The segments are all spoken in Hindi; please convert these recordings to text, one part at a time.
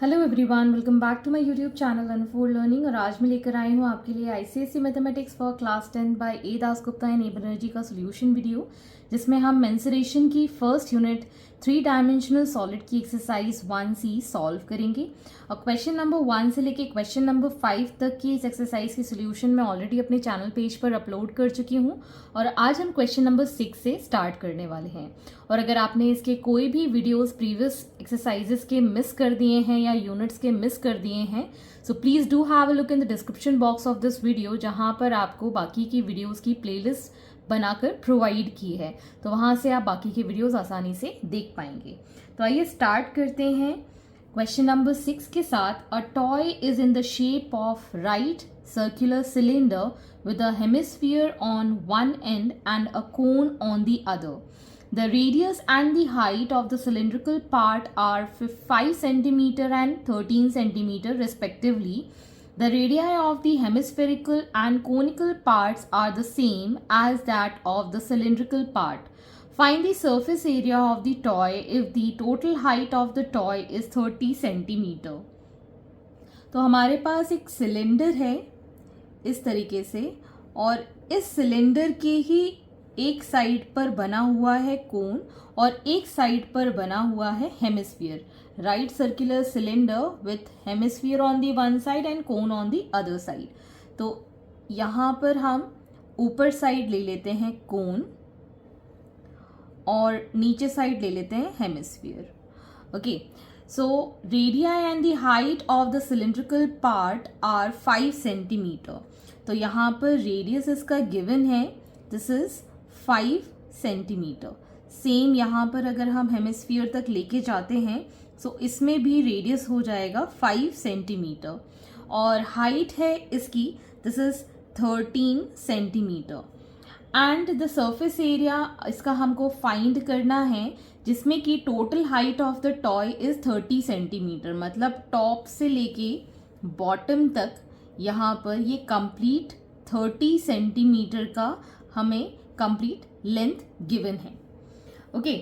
Hello everyone, welcome back to my YouTube channel unfold learning. और आज मैं लेकर आई हूँ आपके लिए ICSE mathematics for class 10 by A Dasgupta and A Banerjee का सोल्यूशन वीडियो, जिसमें हम मेंसुरेशन की फर्स्ट यूनिट 3 डायमेंशनल सॉलिड की एक्सरसाइज 1C सॉल्व करेंगे। और क्वेश्चन नंबर 1 से लेके क्वेश्चन नंबर 5 तक की इस एक्सरसाइज की सोल्यूशन मैं ऑलरेडी अपने चैनल पेज पर अपलोड कर चुकी हूँ और आज हम क्वेश्चन नंबर 6 से स्टार्ट करने वाले हैं। और अगर आपने इसके कोई भी वीडियोस प्रीवियस एक्सरसाइजेस के मिस कर दिए हैं या यूनिट्स के मिस कर दिए हैं, so please do have a look in the description box of this video, जहाँ पर आपको बाकी की वीडियोस की प्लेलिस्ट बनाकर प्रोवाइड की है, तो वहाँ से आप बाकी की वीडियोस आसानी से देख पाएंगे। तो आइए स्टार्ट करते हैं क्वेश्चन नंबर 6 के साथ। A toy is in the shape of right circular cylinder with a hemisphere on one end and a cone on the other. The radius and the height of the cylindrical part are 5 cm and 13 cm respectively. The radii of the hemispherical and conical parts are the same as that of the cylindrical part. Find the surface area of the toy if the total height of the toy is 30 cm. तो हमारे पास एक सिलेंडर है इस तरीके से, और इस सिलेंडर के ही एक साइड पर बना हुआ है कोन और एक साइड पर बना हुआ है hemisphere. Right circular cylinder with hemisphere on the one side and cone on the other side. तो यहाँ पर हम ऊपर साइड ले लेते हैं कोन और नीचे साइड ले लेते हैं hemisphere. Okay, so radii and the height of the cylindrical part are 5 cm. तो यहाँ पर रेडियस इसका गिवन है, दिस इज 5 cm. सेम यहाँ पर अगर हम हेमिस्फीयर तक लेके जाते हैं सो इसमें भी रेडियस हो जाएगा 5 cm और हाइट है इसकी, this is 13 cm. And the surface area इसका हमको फाइंड करना है, जिसमें कि total height of the toy is 30 centimetre. मतलब टॉप से लेके बॉटम तक यहाँ पर ये कंप्लीट 30 सेंटीमीटर का हमें कंप्लीट लेंथ गिवन है। ओके,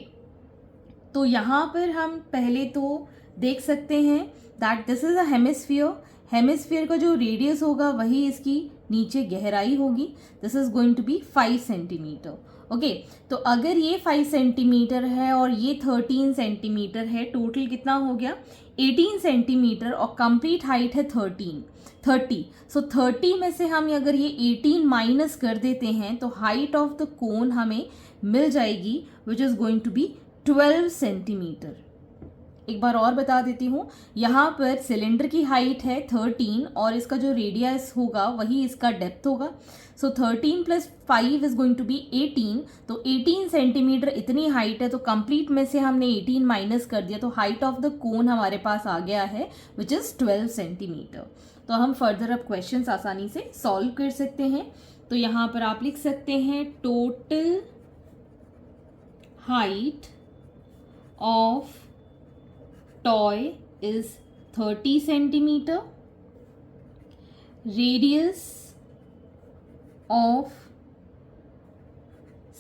तो यहाँ पर हम पहले तो देख सकते हैं that this is a hemisphere. Hemisphere का जो रेडियस होगा वही इसकी नीचे गहराई होगी, this is going to be 5 centimeter. Okay, तो अगर ये 5 सेंटीमीटर है और ये 13 सेंटीमीटर है, टोटल कितना हो गया 18 सेंटीमीटर और कंप्लीट हाइट है 30। सो 30 में से हम अगर ये 18 माइनस कर देते हैं तो हाइट ऑफ द कोन हमें मिल जाएगी which is going to be 12 centimeter. एक बार और बता देती हूँ, यहाँ पर सिलेंडर की हाइट है 13 और इसका जो रेडियस होगा वही इसका डेप्थ होगा। So 13 plus 5 is going to be 18। तो 18 सेंटीमीटर इतनी हाइट है, तो कंप्लीट में से हमने 18 माइनस कर दिया तो हाइट ऑफ द कोन हमारे पास आ गया है विच इज 12 सेंटीमीटर। तो हम फर्दर अब क्वेश्चन आसानी से सॉल्व कर सकते हैं। तो यहाँ पर आप लिख सकते हैं total height of toy is 30 centimeter. Radius of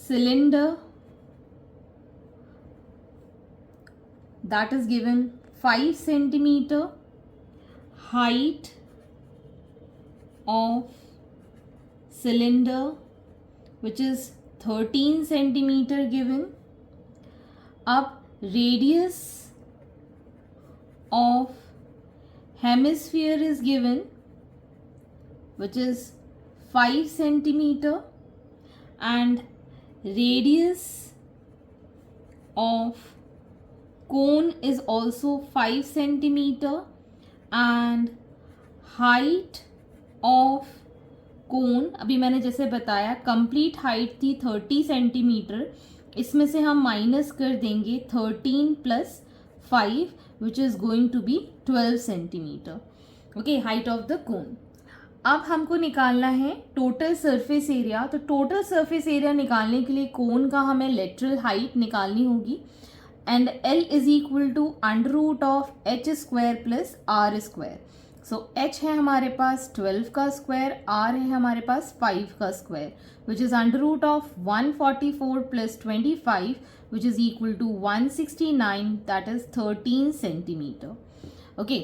cylinder that is given 5 centimeter. Height of cylinder which is 13 centimeter given. अब radius of hemisphere is given which is 5 centimeter and radius of cone is also 5 centimeter and height of cone, अभी मैंने जैसे बताया कंप्लीट हाइट थी 30 सेंटीमीटर, इसमें से हम माइनस कर देंगे 13 plus 5 which is going to be 12 centimeter. Okay, height of the cone. अब हमको निकालना है टोटल सरफेस एरिया। तो टोटल सरफेस एरिया निकालने के लिए कोन का हमें लेटरल हाइट निकालनी होगी and L is equal to under root of H square plus R square. So h है हमारे पास 12 का स्क्वायर, r है हमारे पास 5 का square, which is under root of 144 plus 25 which is equal to 169, that is 13 centimeter. Okay,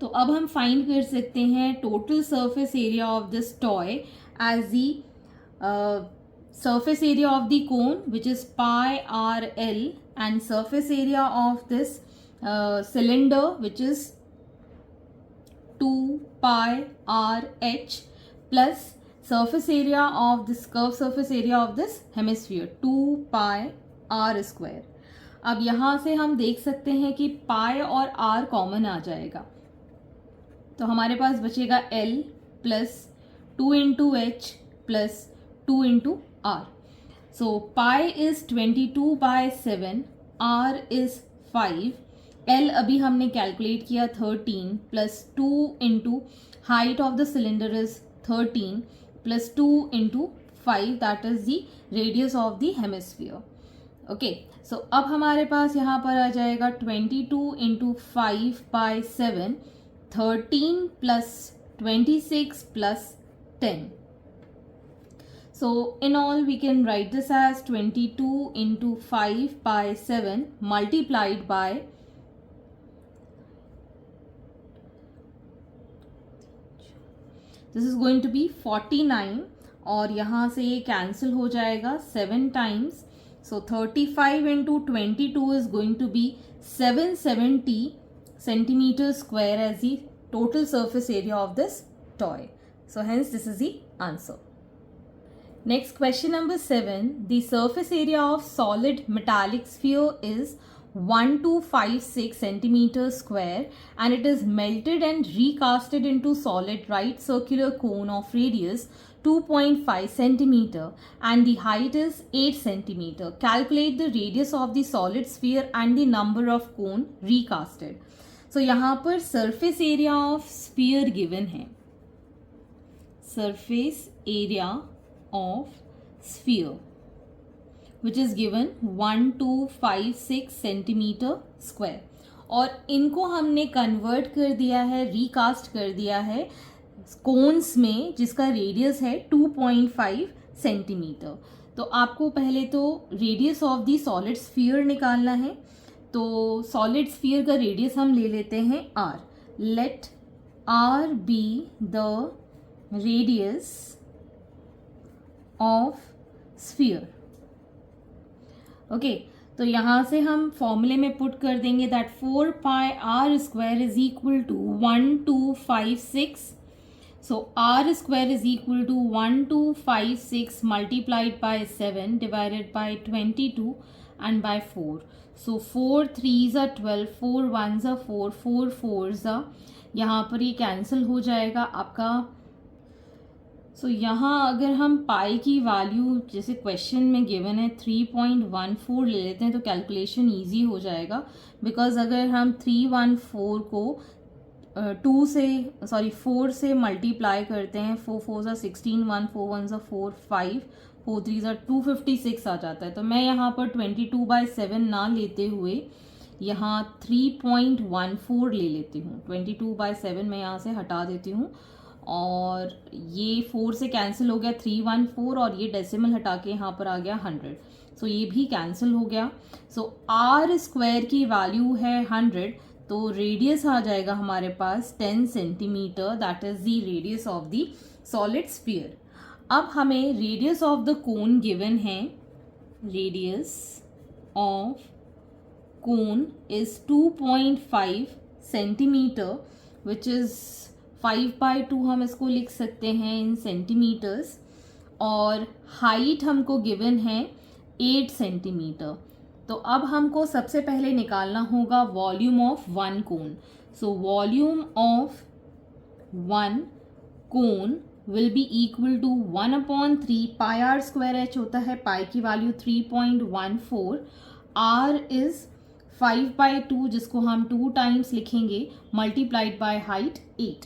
तो अब हम फाइंड कर सकते हैं total surface area of this toy as the surface area of the cone, which is pi r l, and surface area of this cylinder, which is 2 pi r h, plus surface area of this curved surface area of this hemisphere 2 pi r square. अब यहाँ से हम देख सकते हैं कि पाई और r कॉमन आ जाएगा, तो हमारे पास बचेगा l plus 2 into H plus 2 into r. So pi is 22/7, r is 5, l अभी हमने कैलकुलेट किया 13 plus 2 into height of the cylinder is 13 plus 2 into 5, that is the radius of the hemisphere. Okay, so अब हमारे पास यहाँ पर आ जाएगा 22 into 5/7, 13 plus 26 plus 10. So in all we can write this as 22 into 5/7 multiplied by this is going to be 49, और यहाँ से ये कैंसिल हो जाएगा 7 times. So 35 into 22 is going to be 770 centimeters square as the total surface area of this toy. So hence this is the answer. Next, question number 7. The surface area of solid metallic sphere is 1256 centimeters square, and it is melted and recasted into solid right circular cone of radius 2.5 centimeter and the height is 8 centimeter. Calculate the radius of the solid sphere and the number of cone recasted. So यहाँ पर surface area of sphere given है. Surface area of sphere which is given 1256 centimeter square, और इनको हमने कन्वर्ट कर दिया है, रिकास्ट कर दिया है कोन्स में जिसका रेडियस है 2.5 सेंटीमीटर. तो आपको पहले तो radius of the solid sphere निकालना है, तो सॉलिड स्फीयर का रेडियस हम ले लेते हैं r. Let r be the radius of sphere. Okay, तो यहाँ से हम फॉर्मूले में पुट कर देंगे that 4 pi R square is equal to 1256. So R square is equal to 1256 multiplied by 7 divided by 22 and by 4. So 4 3s are 12, 4 1s are 4, 4 4s are, यहाँ पर ये कैंसिल हो जाएगा आपका. सो यहाँ अगर हम पाई की वैल्यू जैसे क्वेश्चन में गिवन है 3.14 ले लेते हैं तो कैलकुलेशन इजी हो जाएगा, बिकॉज अगर हम 314 को 4 से मल्टीप्लाई करते हैं, 4 4s are 16, 1 4 1s are 4, 5 4 3s are 256 आ जाता है. तो मैं यहाँ पर 22/7 ना लेते हुए यहाँ 3.14 ले लेती हूँ. 22/7 मैं यहाँ से हटा देती हूँ और ये 4 से कैंसिल हो गया 314, और ये डेसिमल हटा के यहाँ पर आ गया 100. सो ये भी कैंसिल हो गया. सो आर स्क्वायर की वैल्यू है 100, तो रेडियस आ जाएगा हमारे पास 10 centimetre, that is the radius of the solid sphere. अब हमें radius of the cone given है. Radius of cone is 2.5 centimetre which is 5/2 हम इसको लिख सकते हैं इन सेंटीमीटर्स, और हाइट हमको गिवन है 8 सेंटीमीटर. तो अब हमको सबसे पहले निकालना होगा volume of one cone. So volume of one cone will be equal to 1/3 pi R square H होता है. पाई की वैल्यू 3.14, आर इज 5/2 जिसको हम 2 टाइम्स लिखेंगे मल्टीप्लाइड बाय हाइट 8.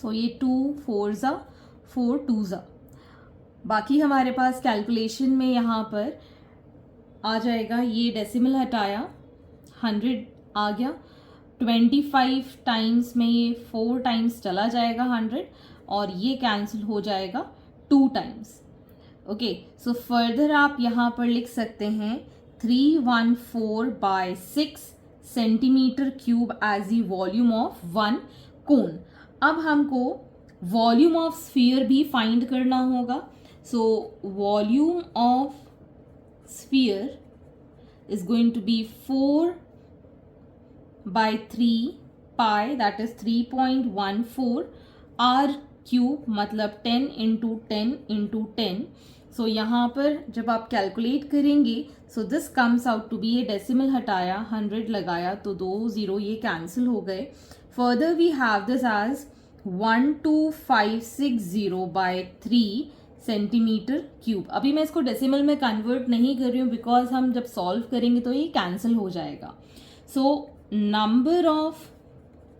सो ये 2 4s are 4 2s are. बाकी हमारे पास कैलकुलेशन में यहाँ पर आ जाएगा, ये डेसिमल हटाया 100 आ गया. 25 टाइम्स में ये 4 टाइम्स चला जाएगा 100, और ये कैंसिल हो जाएगा 2 टाइम्स. ओके, सो फर्दर आप यहाँ पर लिख सकते हैं 314/6 centimeter cube as the volume of one cone. अब हमको वॉल्यूम ऑफ स्फीयर भी फाइंड करना होगा। So volume of sphere is going to be 4/3 pi, that is 3.14 r cube, मतलब 10 इंटू 10 इंटू 10। सो यहाँ पर जब आप कैलकुलेट करेंगे so this comes out to be, ये डेसिमल हटाया 100 लगाया तो 2 0 ये कैंसिल हो गए। Further we have this as 12560/3 centimeter cube. अभी मैं इसको डेसिमल में कन्वर्ट नहीं कर रही हूँ बिकॉज हम जब सॉल्व करेंगे तो ये कैंसिल हो जाएगा। So number of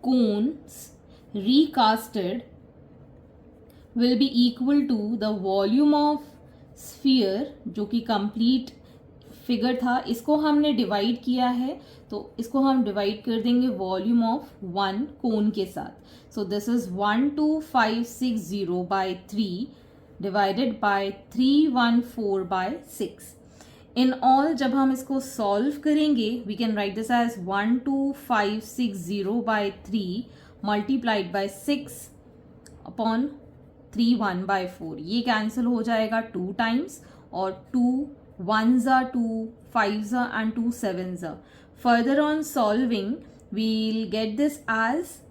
cones recasted will be equal to the volume of sphere, जो कि कंप्लीट फिगर था, इसको हमने डिवाइड किया है तो इसको हम डिवाइड कर देंगे वॉल्यूम ऑफ वन कोन के साथ। So this is 12560/3 divided by 314/6। In all जब हम इसको सॉल्व करेंगे we can write this as 12560/3 multiplied by 6/3/1/4। ये कैंसिल हो जाएगा 2 टाइम्स और 2 1s are 2, 5s are and 2 7s are। Further on solving we'll get this as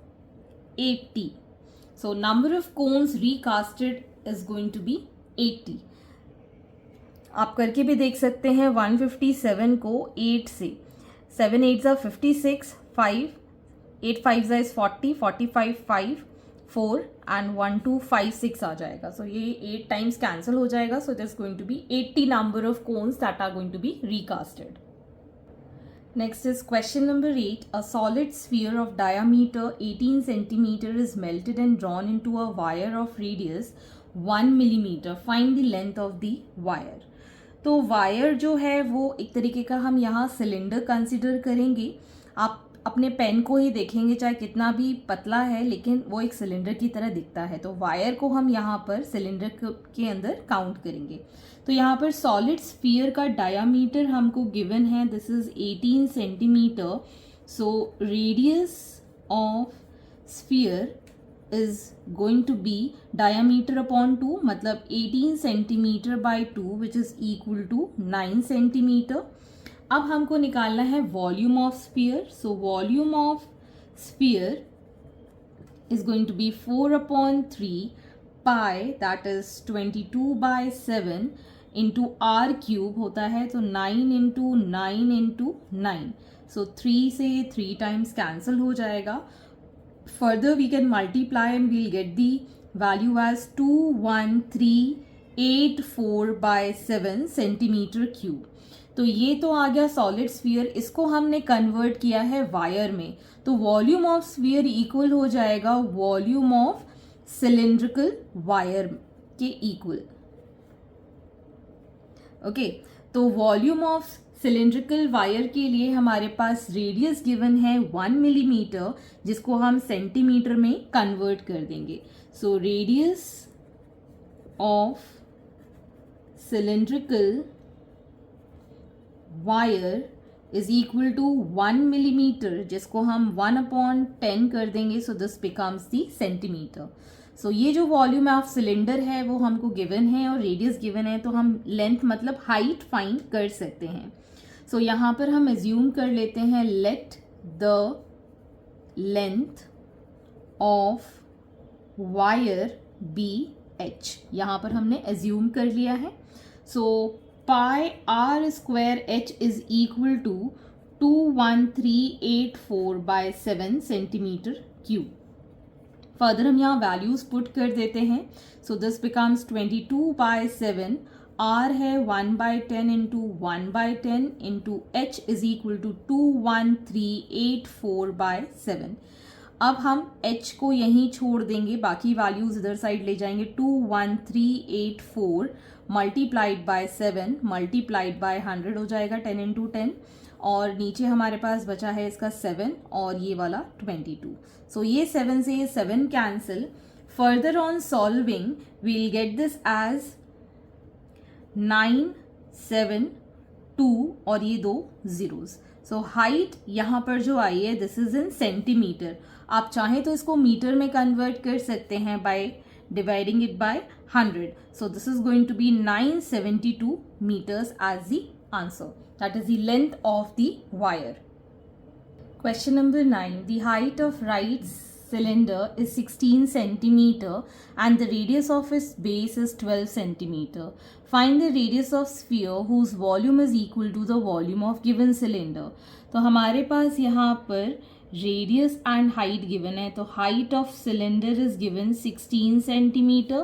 80। So number of cones recasted is going to be 80। आप करके भी देख सकते हैं 157 को 8 से, 7 8s are 56, 5 8 5s is 40, 45 5 4 and 1 2 5 6 आ जाएगा। सो ये 8 टाइम्स कैंसिल हो जाएगा। So this going to be 80 number of cones that are going to be recasted. Next is question number 8. A solid sphere of diameter 18 centimeter is melted and drawn into a wire of radius 1 millimeter. Find the length of the wire। तो वायर जो है वो एक तरीके का हम यहाँ सिलेंडर कंसिडर करेंगे। आप अपने पेन को ही देखेंगे चाहे कितना भी पतला है लेकिन वो एक सिलेंडर की तरह दिखता है। तो वायर को हम यहाँ पर सिलेंडर के अंदर काउंट करेंगे। तो यहाँ पर सॉलिड स्फीयर का डायामीटर हमको गिवन है, this is 18 centimeter. So radius of sphere is going to be diameter upon 2, मतलब 18 centimeter by 2 which is equal to 9 centimeter. अब हमको निकालना है volume of sphere. So volume of sphere is going to be 4/3 pi, that is 22/7 into R cube होता है तो 9 इंटू 9 इंटू 9। सो 3 से 3 टाइम्स कैंसिल हो जाएगा। Further we can multiply and we'll get the value as 21384/7 centimetre cube. तो ये तो आ गया सॉलिड स्फीयर, इसको हमने कन्वर्ट किया है वायर में। तो वॉल्यूम ऑफ स्फीयर इक्वल हो जाएगा वॉल्यूम ऑफ सिलिंड्रिकल वायर के इक्वल। ओके, तो वॉल्यूम ऑफ सिलिंड्रिकल वायर के लिए हमारे पास रेडियस गिवन है 1 मिलीमीटर, जिसको हम सेंटीमीटर में कन्वर्ट कर देंगे। So radius of cylindrical wire is equal to 1 millimetre, जिसको हम 1/10 कर देंगे। So this becomes the centimetre. So ये जो वॉल्यूम ऑफ सिलेंडर है वो हमको गिवन है और रेडियस गिवन है, तो हम लेंथ मतलब हाइट फाइंड कर सकते हैं। सो यहाँ पर हम एज्यूम कर लेते हैं let the length of wire be h। यहाँ पर हमने एज्यूम कर लिया है। So pi R square h is equal to 21384/7 centimetre cube. Further हम यहाँ वैल्यूज पुट कर देते हैं। सो दिस बिकम्स 22/7, r है 1/10 into 1/10 into h is equal to 21384/7। अब हम h को यहीं छोड़ देंगे, बाकी वैल्यूज इधर साइड ले जाएंगे। 21384 मल्टीप्लाइड बाय 7 मल्टीप्लाइड बाय 100 हो जाएगा 10 इंटू 10, और नीचे हमारे पास बचा है इसका 7 और ये वाला 22। सो ये 7 से ये 7 cancel. Further on solving we'll get this as 9 7 2 और ये 2 zeros। सो हाइट यहाँ पर जो आई है दिस इज इन सेंटीमीटर. आप चाहें तो इसको मीटर में कन्वर्ट कर सकते हैं by dividing it by 100. So this is going to be 972 meters as the answer. That is the length of the wire. Question number 9. The height of right cylinder is 16 centimeter and the radius of its base is 12 centimeter. Find the radius of sphere whose volume is equal to the volume of given cylinder. तो हमारे पास यहाँ पर radius and height given है. तो height of cylinder is given 16 centimeter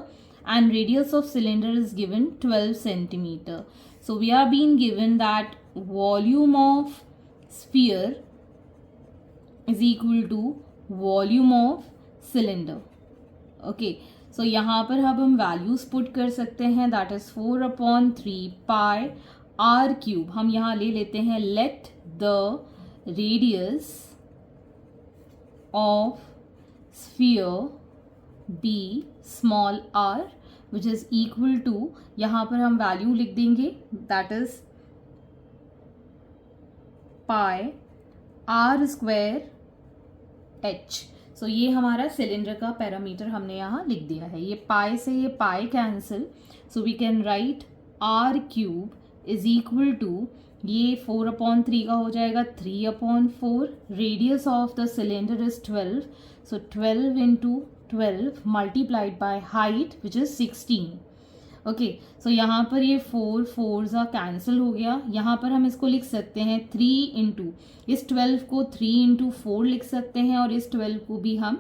and radius of cylinder is given 12 centimeter. So we are being given that volume of sphere is equal to volume of cylinder. Okay, so यहाँ पर अब हम values put कर सकते हैं. that is 4/3 pi r cube. हम यहाँ ले लेते हैं let the radius of sphere be small r which is equal to, यहाँ पर हम वैल्यू लिख देंगे that is pi r square h. सो ये हमारा सिलेंडर का पैरामीटर हमने यहाँ लिख दिया है. ये पाई से ये pi cancel, so we can write r cube is equal to, ये 4/3 का हो जाएगा 3/4. Radius of the cylinder is 12, सो 12 into 12 multiplied by height which is 16. Okay, so यहाँ पर ये 4 4 कैंसिल हो गया. यहाँ पर हम इसको लिख सकते हैं 3 इंटू, इस 12 को 3 इंटू 4 लिख सकते हैं और इस 12 को भी हम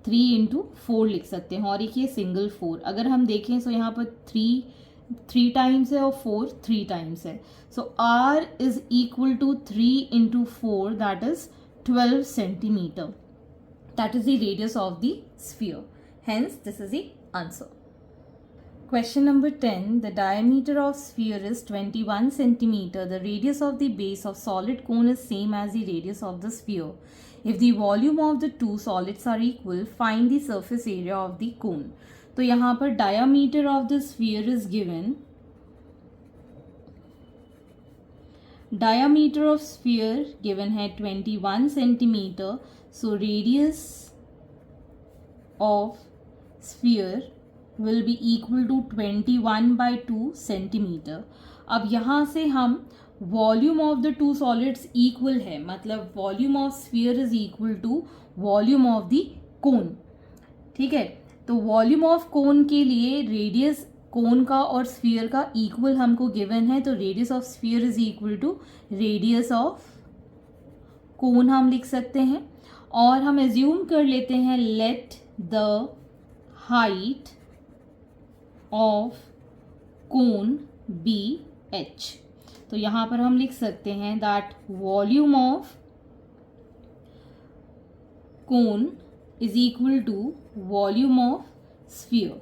3 इंटू 4 लिख सकते हैं. और एक ये सिंगल 4 अगर हम देखें सो यहाँ पर 3 टाइम्स है और 4 3 टाइम्स है. So r is equal to 3 into 4 that is 12 centimeter. That is the radius of the sphere. Hence, this is the answer. Question number 10. The diameter of sphere is 21 centimeter. The radius of the base of solid cone is same as the radius of the sphere. If the volume of the two solids are equal, find the surface area of the cone. तो यहाँ पर diameter of the sphere is given. Diameter of sphere given है 21 centimeter. So radius of sphere will be equal to 21/2 centimeter. अब यहाँ से हम volume of the two solids equal है, मतलब volume of sphere is equal to volume of the cone. ठीक है, तो वॉल्यूम ऑफ कोन के लिए रेडियस कोन का और स्फीयर का इक्वल हमको गिवन है. तो radius of sphere is equal to radius of cone हम लिख सकते हैं. और हम एज्यूम कर लेते हैं let the height of cone be h. तो यहाँ पर हम लिख सकते हैं that volume of cone is equal to volume of sphere.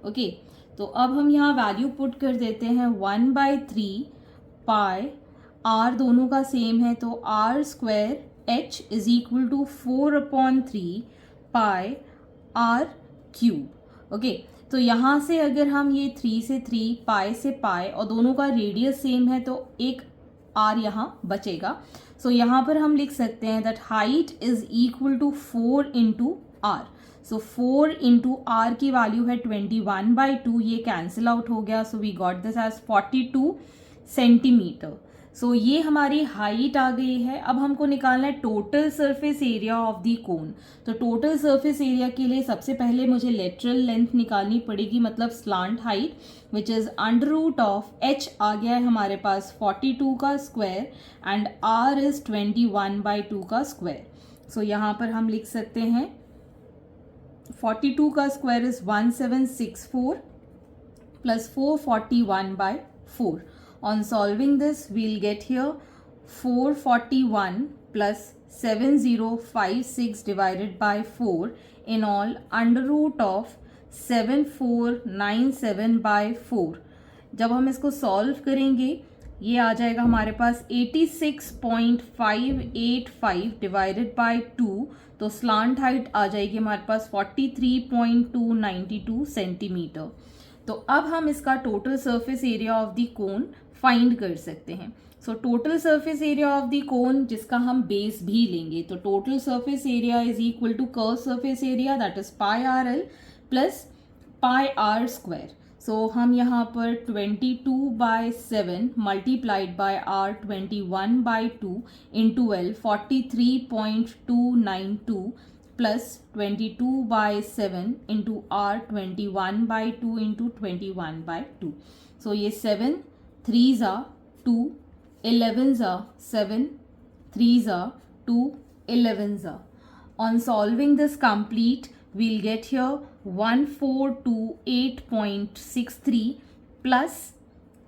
Okay, तो अब हम यहाँ वैल्यू पुट कर देते हैं 1/3 पाई, r दोनों का सेम है तो r square h is equal to 4/3 pi r cube. Okay, तो यहाँ से अगर हम ये 3 से 3 पाई से पाई और दोनों का रेडियस सेम है तो एक r यहाँ बचेगा. सो यहाँ पर हम लिख सकते हैं that height is equal to 4 into R. So 4 into R की वैल्यू है 21/2, ये कैंसिल आउट हो गया. So we got this as 42 centimetre. So ये हमारी हाइट आ गई है. अब हमको निकालना है total surface area of the कोन. तो टोटल सरफेस एरिया के लिए सबसे पहले मुझे लेटरल लेंथ निकालनी पड़ेगी, मतलब slant height, which is under root of h आ गया है हमारे पास 42 का स्क्वायर एंड r इज 21/2 का स्क्वायर. सो यहाँ पर हम लिख सकते हैं 42 का square is 1764 plus 441/4. On solving this, we'll get here 441 plus 7056 divided by 4, in all under root of 7497/4. जब हम इसको सॉल्व करेंगे ये आ जाएगा हमारे पास 86.585 डिवाइडेड बाय 2. तो स्लांट हाइट आ जाएगी हमारे पास 43.292 सेंटीमीटर. तो अब हम इसका total surface area of the cone find कर सकते हैं. So total surface area of the cone, जिसका हम बेस भी लेंगे, तो total surface area is equal to curve surface area, that is pi R L plus pi R square. So हम यहाँ पर 22/7 multiplied by R 21/2 into L 43.292 plus 22/7 into R 21/2 into 21/2. So ये 7 3s are 2, 11s are 7, 3s are 2, 11s are. On solving this complete, we'll get here 1428.63 plus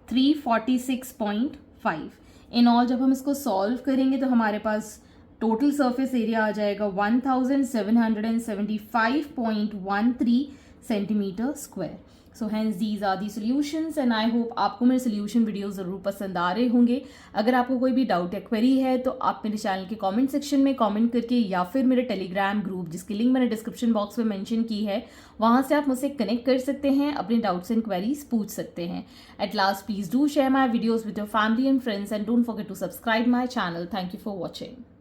346.5. In all जब हम इसको सॉल्व करेंगे तो हमारे पास टोटल सरफेस एरिया आ जाएगा 1775.13 centimeter square. So hence these are the solutions and I hope आपको मेरे सॉल्यूशन वीडियो ज़रूर पसंद आ रहे होंगे. अगर आपको कोई भी डाउट या क्वेरी है तो आप मेरे चैनल के कमेंट सेक्शन में कमेंट करके या फिर मेरे टेलीग्राम ग्रुप, जिसकी लिंक मैंने डिस्क्रिप्शन बॉक्स में मेंशन की है, वहाँ से आप मुझसे कनेक्ट कर सकते हैं, अपने डाउट्स एंड क्वेरीज पूछ सकते हैं. At last please do share my videos with your family and friends and don't forget to subscribe my channel. Thank you for watching.